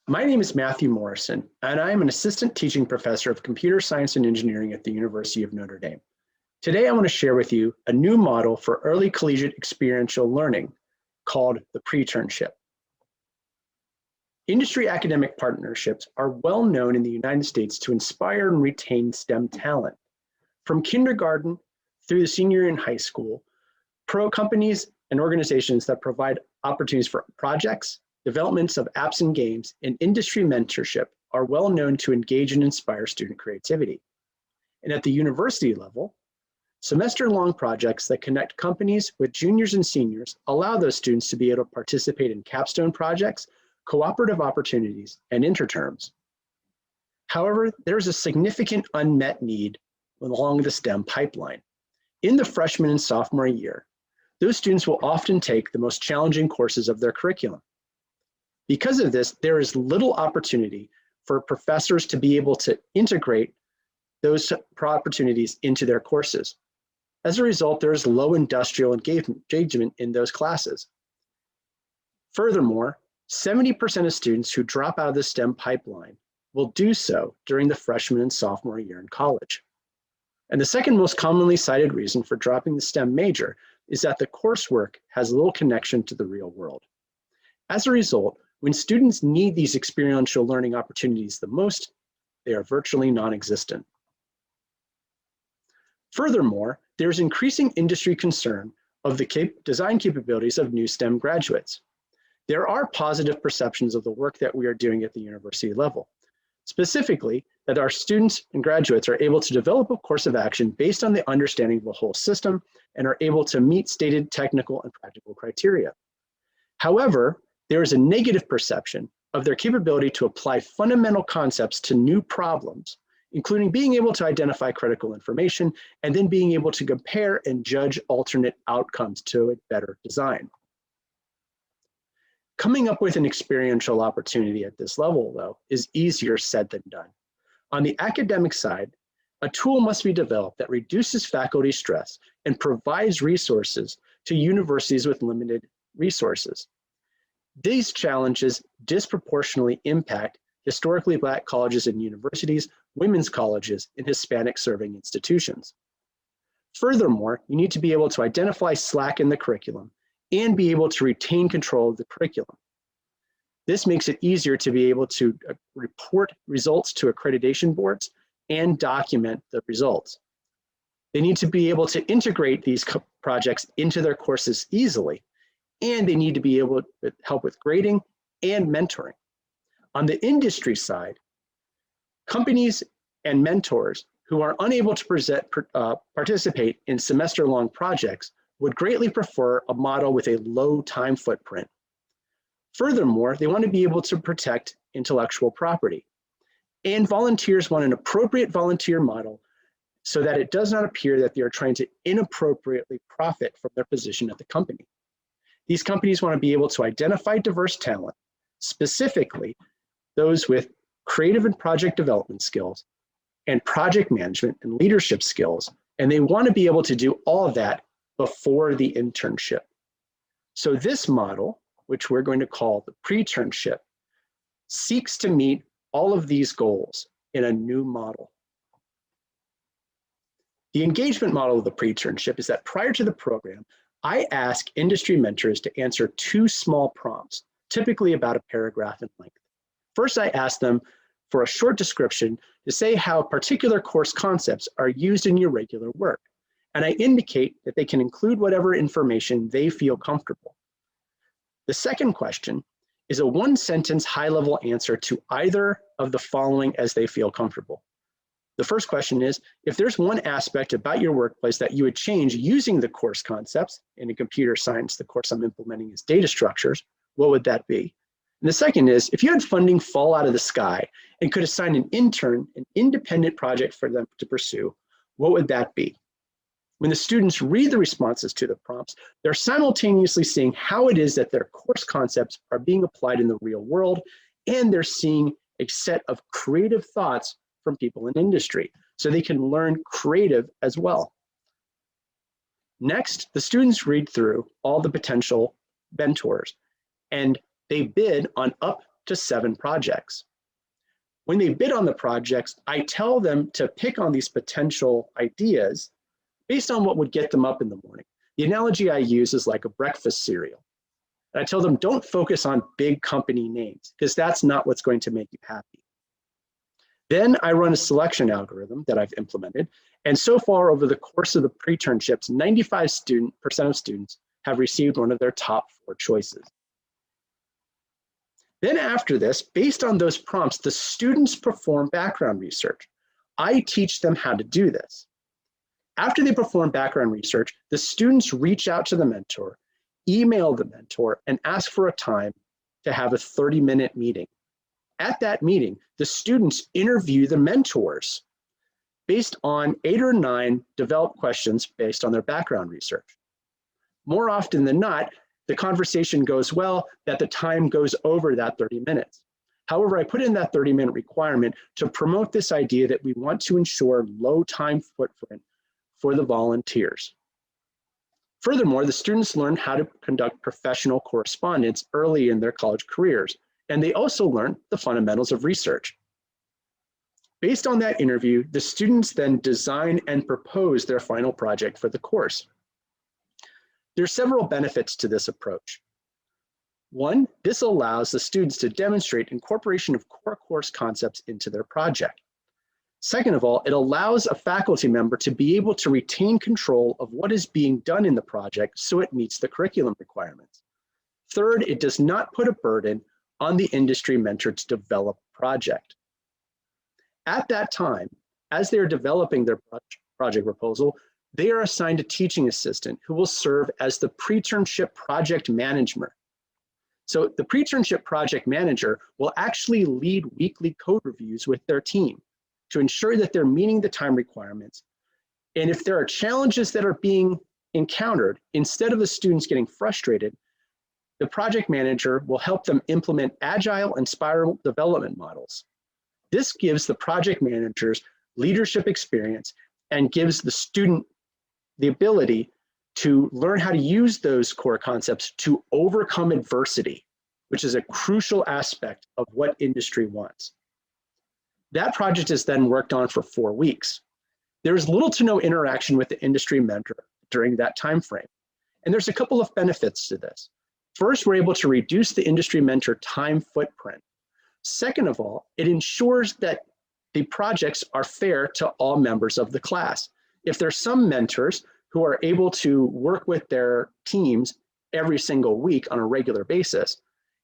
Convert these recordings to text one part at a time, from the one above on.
My name is Matthew Morrison, and I am an assistant teaching professor of computer science and engineering at the University of Notre Dame. Today, I want to share with you a new model for early collegiate experiential learning called the Pre-Internship. Industry academic partnerships are well known in the United States to inspire and retain STEM talent. From kindergarten through the senior year in high school, companies and organizations that provide opportunities for projects, developments of apps and games, and industry mentorship are well known to engage and inspire student creativity. And at the university level, semester-long projects that connect companies with juniors and seniors allow those students to be able to participate in capstone projects, cooperative opportunities, and interterms. However, there's a significant unmet need along the STEM pipeline. In the freshman and sophomore year, those students will often take the most challenging courses of their curriculum. Because of this, there is little opportunity for professors to be able to integrate those opportunities into their courses. As a result, there is low industrial engagement in those classes. Furthermore, 70% of students who drop out of the STEM pipeline will do so during the freshman and sophomore year in college. And the second most commonly cited reason for dropping the STEM major is that the coursework has little connection to the real world. As a result, when students need these experiential learning opportunities the most, they are virtually non-existent. Furthermore, there's increasing industry concern of the design capabilities of new STEM graduates. There are positive perceptions of the work that we are doing at the university level, specifically that our students and graduates are able to develop a course of action based on the understanding of the whole system and are able to meet stated technical and practical criteria. However, there is a negative perception of their capability to apply fundamental concepts to new problems, including being able to identify critical information and then being able to compare and judge alternate outcomes to a better design. Coming up with an experiential opportunity at this level, though, is easier said than done. On the academic side, a tool must be developed that reduces faculty stress and provides resources to universities with limited resources. These challenges disproportionately impact historically Black colleges and universities, women's colleges, and Hispanic serving institutions. Furthermore, you need to be able to identify slack in the curriculum and be able to retain control of the curriculum. This makes it easier to be able to report results to accreditation boards and document the results. They need to be able to integrate these projects into their courses easily, and they need to be able to help with grading and mentoring. On the industry side, companies and mentors who are unable to participate in semester-long projects would greatly prefer a model with a low time footprint. Furthermore, they want to be able to protect intellectual property. And volunteers want an appropriate volunteer model so that it does not appear that they are trying to inappropriately profit from their position at the company. These companies want to be able to identify diverse talent, specifically those with creative and project development skills and project management and leadership skills, and they want to be able to do all of that before the internship. So this model, which we're going to call the pre-internship, seeks to meet all of these goals in a new model. The engagement model of the pre-internship is that prior to the program, I ask industry mentors to answer two small prompts, typically about a paragraph in length. First, I ask them for a short description to say how particular course concepts are used in your regular work. And I indicate that they can include whatever information they feel comfortable. The second question is a one-sentence high-level answer to either of the following as they feel comfortable. The first question is, if there's one aspect about your workplace that you would change using the course concepts, in computer science, the course I'm implementing is data structures, what would that be? And the second is, if you had funding fall out of the sky and could assign an intern an independent project for them to pursue, what would that be? When the students read the responses to the prompts, they're simultaneously seeing how it is that their course concepts are being applied in the real world, and they're seeing a set of creative thoughts from people in industry, so they can learn creative as well. Next, the students read through all the potential mentors, and they bid on up to 7 projects. When they bid on the projects, I tell them to pick on these potential ideas based on what would get them up in the morning. The analogy I use is like a breakfast cereal. And I tell them, don't focus on big company names, because that's not what's going to make you happy. Then I run a selection algorithm that I've implemented. And so far over the course of the pre-internships, 95% of students have received one of their top 4 choices. Then after this, based on those prompts, the students perform background research. I teach them how to do this. After they perform background research, the students reach out to the mentor, email the mentor, and ask for a time to have a 30-minute meeting. At that meeting, the students interview the mentors based on 8 or 9 developed questions based on their background research. More often than not, the conversation goes well, that the time goes over that 30 minutes. However, I put in that 30-minute requirement to promote this idea that we want to ensure low time footprint for the volunteers. Furthermore, the students learn how to conduct professional correspondence early in their college careers, and they also learn the fundamentals of research. Based on that interview, the students then design and propose their final project for the course. There are several benefits to this approach. One, this allows the students to demonstrate incorporation of core course concepts into their project. Second of all, it allows a faculty member to be able to retain control of what is being done in the project so it meets the curriculum requirements. Third, it does not put a burden on the industry mentor to develop a project. At that time, as they are developing their project proposal, they are assigned a teaching assistant who will serve as the pre-internship project manager. So the pre-internship project manager will actually lead weekly code reviews with their team to ensure that they're meeting the time requirements. And if there are challenges that are being encountered, instead of the students getting frustrated, the project manager will help them implement agile and spiral development models. This gives the project managers leadership experience and gives the student the ability to learn how to use those core concepts to overcome adversity, which is a crucial aspect of what industry wants. That project is then worked on for 4 weeks. There is little to no interaction with the industry mentor during that time frame. And there's a couple of benefits to this. First, we're able to reduce the industry mentor time footprint. Second of all, it ensures that the projects are fair to all members of the class. If there's some mentors who are able to work with their teams every single week on a regular basis,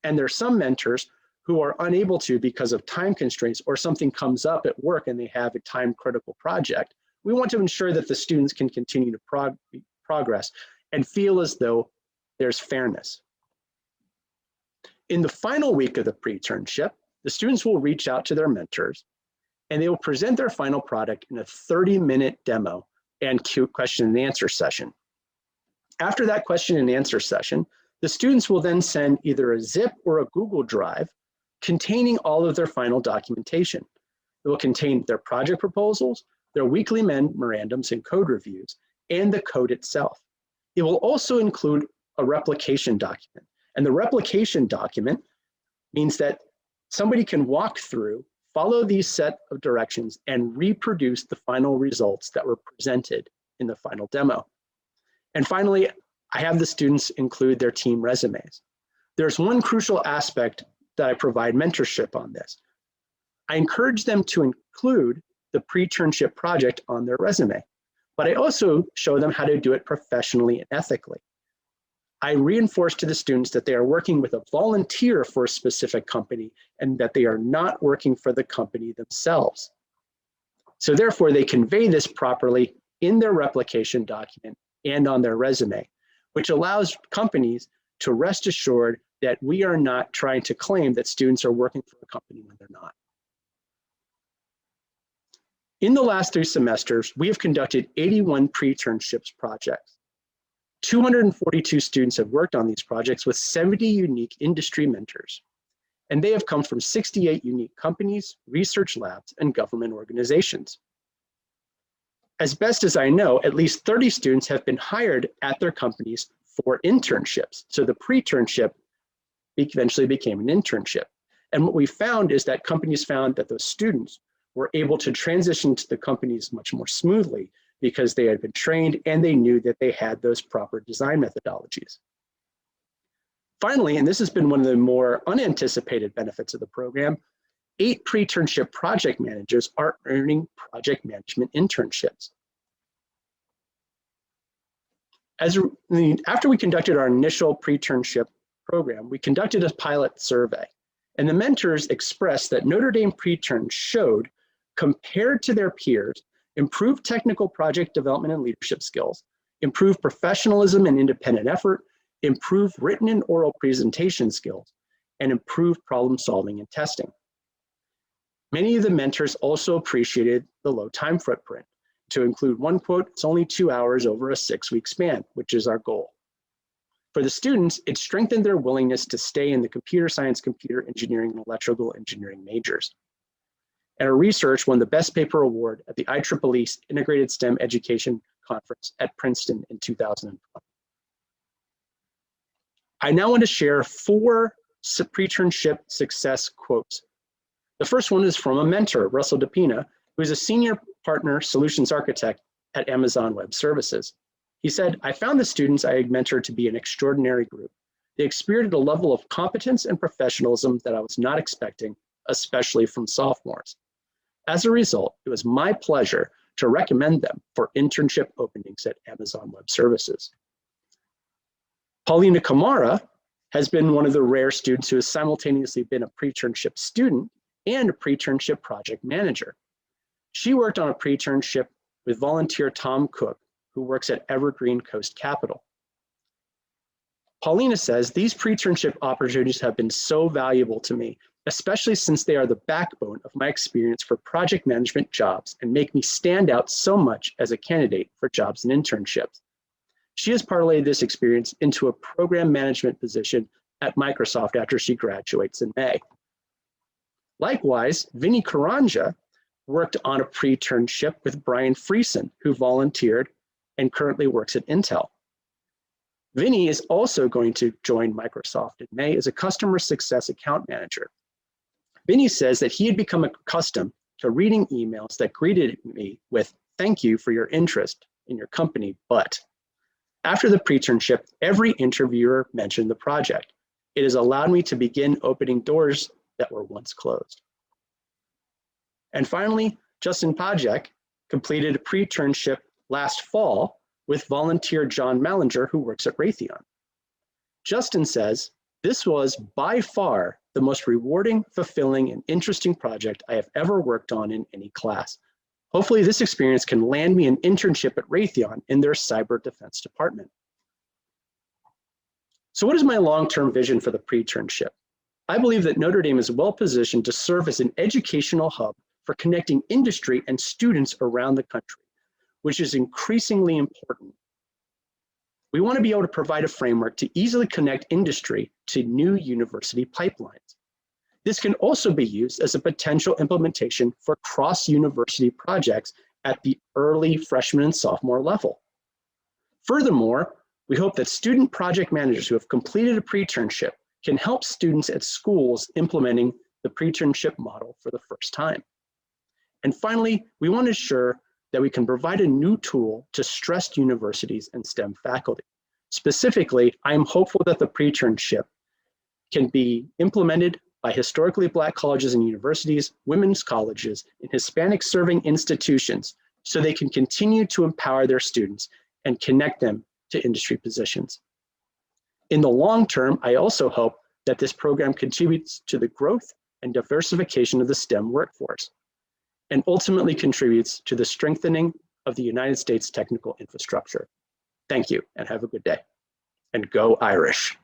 and there's some mentors who are unable to because of time constraints or something comes up at work and they have a time critical project, we want to ensure that the students can continue to progress and feel as though there's fairness. In the final week of the pre-internship, the students will reach out to their mentors and they will present their final product in a 30-minute demo and question and answer session. After that question and answer session, the students will then send either a zip or a Google Drive containing all of their final documentation. It will contain their project proposals, their weekly memorandums and code reviews, and the code itself. It will also include a replication document. And the replication document means that somebody can walk through, follow these set of directions, and reproduce the final results that were presented in the final demo. And finally, I have the students include their team resumes. There's one crucial aspect that I provide mentorship on this. I encourage them to include the pre-internship project on their resume, but I also show them how to do it professionally and ethically. I reinforce to the students that they are working with a volunteer for a specific company and that they are not working for the company themselves. So therefore, they convey this properly in their replication document and on their resume, which allows companies to rest assured that we are not trying to claim that students are working for a company when they're not. In the last 3 semesters, we have conducted 81 pre-internships projects. 242 students have worked on these projects with 70 unique industry mentors, and they have come from 68 unique companies, research labs, and government organizations. As best as I know, at least 30 students have been hired at their companies for internships. So the pre-internship eventually became an internship. And what we found is that companies found that those students were able to transition to the companies much more smoothly because they had been trained and they knew that they had those proper design methodologies. Finally, and this has been one of the more unanticipated benefits of the program, 8 pre-internship project managers are earning project management internships. After we conducted our initial pre-internship program, we conducted a pilot survey, and the mentors expressed that Notre Dame pre-interns showed, compared to their peers, improved technical project development and leadership skills, improved professionalism and independent effort, improved written and oral presentation skills, and improved problem solving and testing. Many of the mentors also appreciated the low time footprint. To include one quote, "It's only 2 hours over a 6-week span," which is our goal. For the students, it strengthened their willingness to stay in the computer science, computer engineering, and electrical engineering majors. And our research won the Best Paper Award at the IEEE Integrated STEM Education Conference at Princeton in 2020. I now want to share 4 pre-internship success quotes. The first one is from a mentor, Russell DePina, who is a senior partner solutions architect at Amazon Web Services. He said, "I found the students I had mentored to be an extraordinary group. They experienced a level of competence and professionalism that I was not expecting, especially from sophomores. As a result, it was my pleasure to recommend them for internship openings at Amazon Web Services." Paulina Kamara has been one of the rare students who has simultaneously been a pre-internship student and a pre-internship project manager. She worked on a pre-internship with volunteer Tom Cook, who works at Evergreen Coast Capital. Paulina says, "These pre-internship opportunities have been so valuable to me, especially since they are the backbone of my experience for project management jobs and make me stand out so much as a candidate for jobs and internships." She has parlayed this experience into a program management position at Microsoft after she graduates in May. Likewise, Vinny Karanja worked on a pre-internship with Brian Friesen, who volunteered and currently works at Intel. Vinny is also going to join Microsoft in May as a customer success account manager. Vinny says that he had become accustomed to reading emails that greeted me with, "Thank you for your interest in your company, but..." After the pre-internship, every interviewer mentioned the project. "It has allowed me to begin opening doors that were once closed." And finally, Justin Pajek completed a pre-internship last fall with volunteer John Mallinger, who works at Raytheon. Justin says, "This was by far the most rewarding, fulfilling, and interesting project I have ever worked on in any class. Hopefully this experience can land me an internship at Raytheon in their cyber defense department." So what is my long-term vision for the pre-internship? I believe that Notre Dame is well positioned to serve as an educational hub for connecting industry and students around the country, which is increasingly important. We want to be able to provide a framework to easily connect industry to new university pipelines. This can also be used as a potential implementation for cross-university projects at the early freshman and sophomore level. Furthermore, we hope that student project managers who have completed a pre-internship can help students at schools implementing the pre-internship model for the first time. And finally, we want to ensure that we can provide a new tool to stressed universities and STEM faculty. Specifically, I am hopeful that the pre-internship can be implemented by historically Black colleges and universities, women's colleges, and Hispanic serving institutions so they can continue to empower their students and connect them to industry positions. In the long term, I also hope that this program contributes to the growth and diversification of the STEM workforce and ultimately contributes to the strengthening of the United States technical infrastructure. Thank you and have a good day. And go Irish.